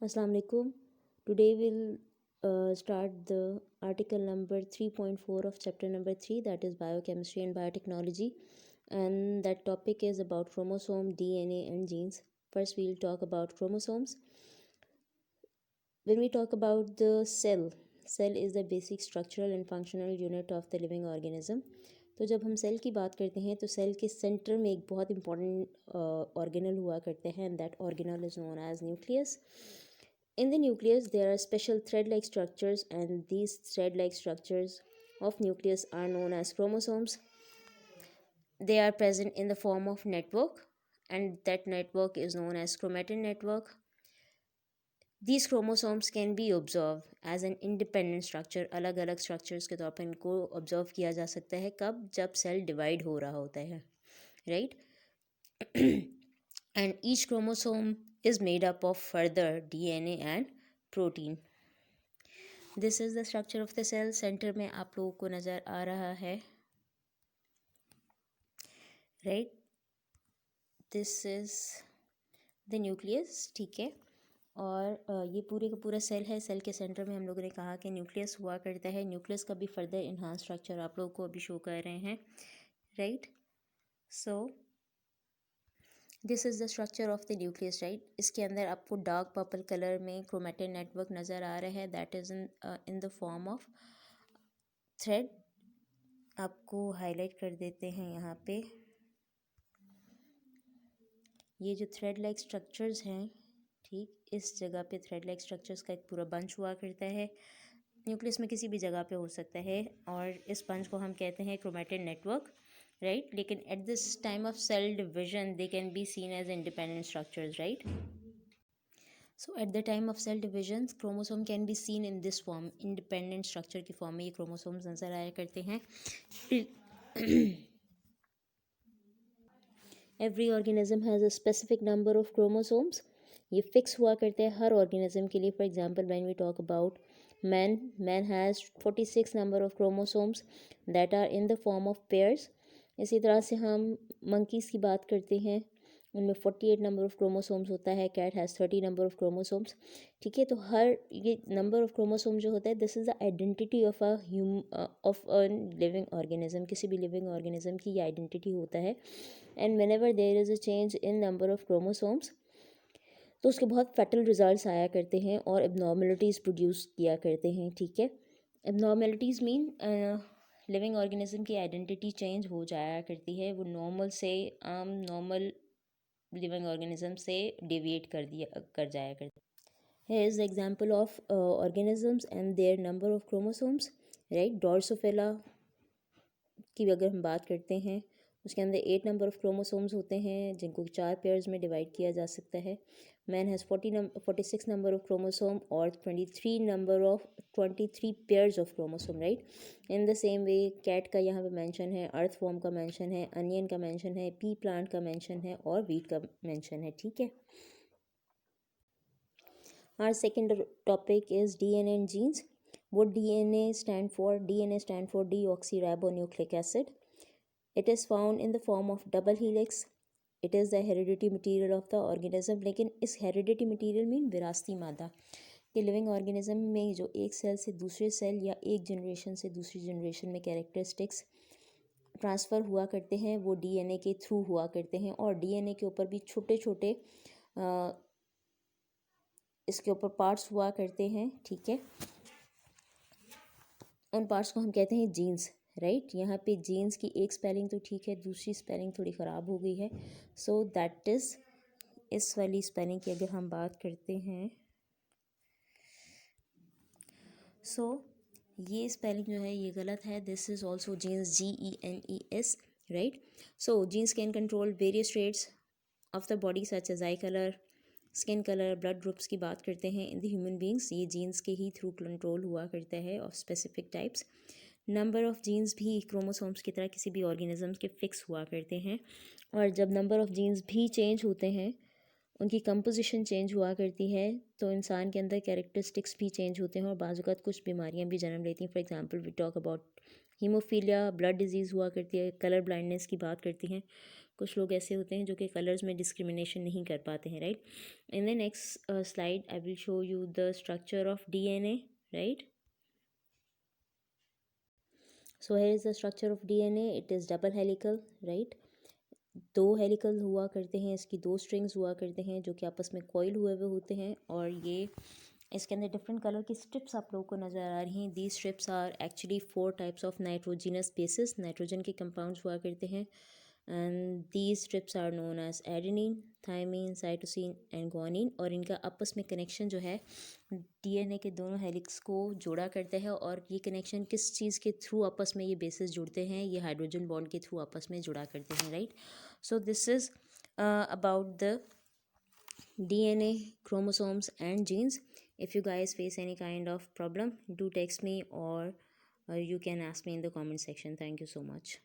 Assalamu alaikum. Today we'll start the article number 3.4 of chapter number 3, that is biochemistry and biotechnology, and that topic is about chromosome, DNA and genes. First we'll talk about chromosomes. When we talk about the cell is the basic structural and functional unit of the living organism. तो जब हम cell की बात करते हैं तो cell के centre में एक बहुत इंपॉर्टेंट ऑर्गेनल हुआ करते हैं, and that organelle is known as nucleus. In the nucleus, there are special thread-like structures, and these thread-like structures of nucleus are known as chromosomes. They are present in the form of network, and that network is known as chromatin network. These chromosomes can be observed as an independent structure. अलग अलग structures के तौर पर इनको observe किया जा सकता है. कब? जब cell divide हो रहा होता है, right? And each chromosome is made up of further DNA and protein. This is the structure of the cell. Center में आप लोगों को नज़र आ रहा है, right? This is the nucleus, ठीक है. और ये पूरे का पूरा सेल है. सेल के सेंटर में हम लोगों ने कहा कि न्यूक्लियस हुआ करता है. न्यूक्लियस का भी फर्दर इन्हांस स्ट्रक्चर आप लोगों को अभी शो कर रहे हैं, right? So this is the structure of the nucleus, right? इसके अंदर आपको डार्क पर्पल कलर में क्रोमैटिन नेटवर्क नज़र आ रहा है. That is in the form of thread. आपको हाईलाइट कर देते हैं यहाँ पे. ये जो थ्रेड लाइक स्ट्रक्चर्स हैं, ठीक, इस जगह पे थ्रेड लाइक स्ट्रक्चर्स का एक पूरा बंच हुआ करता है. न्यूक्लियस में किसी भी जगह पे हो सकता है, और इस बंच को हम कहते हैं क्रोमैटिन नेटवर्क, राइट? लेकिन at this time of cell division they can be seen as independent structures, right? So at the time of cell division chromosome can be seen in this form. Independent structure की form में ये chromosomes नज़र आया करते हैं. Every organism has a specific number of chromosomes. ये fix हुआ करते हैं हर ऑर्गेनिज्म के लिए. For example when we talk about man has 46 number of chromosomes that are in the form of pairs. इसी तरह से हम मंकीज़ की बात करते हैं, उनमें 48 नंबर ऑफ क्रोमोसोम्स होता है. Cat has 30 number of chromosomes, ठीक है. तो हर ये नंबर ऑफ क्रोमोसोम जो होता है, this is the identity of a living organism. किसी भी लिविंग ऑर्गेनिज्म की ये आइडेंटिटी होता है. And whenever there is a change in number of chromosomes, तो उसके बहुत फैटल रिजल्ट्स आया करते हैं और एबनॉर्मलिटीज़ प्रोड्यूस किया करते हैं, ठीक है. एबनॉर्मलिटीज़ मीन लिविंग ऑर्गेनिज्म की आइडेंटिटी चेंज हो जाया करती है. वो नॉर्मल से नॉर्मल लिविंग ऑर्गेनिज्म से डेविएट कर जाया करता है. Here is the example of organisms and their number of chromosomes, right? Drosophila की अगर हम बात करते हैं, उसके अंदर 8 नंबर ऑफ़ क्रोमोसोम्स होते हैं, जिनको 4 पेयर्स में डिवाइड किया जा सकता है. Man has 46 number of chromosome और 23 pairs of chromosome, right? In the same way cat का यहाँ पे मेंशन है, अर्थ फॉर्म का मेंशन है, अनियन का मेंशन है, पी प्लांट का मेंशन है और वीट का मेंशन है, ठीक है. Our second topic is DNA and genes. What DNA stand for? DNA stand for deoxyribonucleic acid. It is found in the form of double helix. It is the hereditary material of the organism. लेकिन इस hereditary material mean विरासती मादा. ये living organism में जो एक cell से दूसरे cell या एक जनरेशन से दूसरी जनरेशन में कैरेक्टरिस्टिक्स ट्रांसफ़र हुआ करते हैं, वो डीएनए के थ्रू हुआ करते हैं. और डीएनए के ऊपर भी छोटे छोटे इसके ऊपर पार्ट्स हुआ करते हैं, ठीक है. उन पार्ट्स को हम कहते हैं जीन्स, राइट? यहाँ पे जीन्स की एक स्पेलिंग तो ठीक है, दूसरी स्पेलिंग थोड़ी ख़राब हो गई है. सो दैट इज़, इस वाली स्पेलिंग की अगर हम बात करते हैं, सो ये स्पेलिंग जो है ये गलत है. This is also genes, GENES, right? So genes can control various traits of the body such as eye colour, skin colour, blood groups की बात करते हैं. इन द ह्यूमन बींग्स ये जीन्स के ही थ्रू कंट्रोल हुआ करता है of specific types. Number of genes भी क्रोमोसोम्स की तरह किसी भी ऑर्गेनिज्म के फिक्स हुआ करते हैं. और जब नंबर ऑफ़ जीन्स भी चेंज होते हैं, उनकी कंपोजिशन चेंज हुआ करती है, तो इंसान के अंदर कैरेक्टरिस्टिक्स भी चेंज होते हैं और बाज़ औक़ात कुछ बीमारियां भी जन्म लेती हैं. For example we talk about haemophilia, blood disease हुआ करती है, कलर ब्लाइंडनेस की बात करती हैं. कुछ लोग ऐसे होते हैं जो कि कलर्स में डिस्क्रिमिनेशन नहीं कर पाते हैं, right. In the next slide I will show you the structure of DNA, right. So here is the structure of DNA. It is double helical, right. दो हेलिकल हुआ करते हैं, इसकी दो स्ट्रिंग्स हुआ करते हैं जो कि आपस में कॉइल हुए हुए होते हैं, और ये इसके अंदर डिफरेंट कलर की स्ट्रिप्स आप लोगों को नज़र आ रही हैं. The strips are actually 4 types of nitrogenous bases, nitrogen के कंपाउंड्स हुआ करते हैं. And these strips are known as adenine, thymine, cytosine and guanine. और इनका आपस में कनेक्शन जो है DNA के दोनों हेलिक्स को जोड़ा करता है. और ये कनेक्शन किस चीज़ के थ्रू आपस में ये बेसिस जुड़ते हैं, ये हाइड्रोजन बॉन्ड के थ्रू आपस में जुड़ा करते हैं, right. So this is about the DNA, chromosomes and genes. If you guys face any kind of problem, do text me, or you can ask me in the comment section. Thank you so much.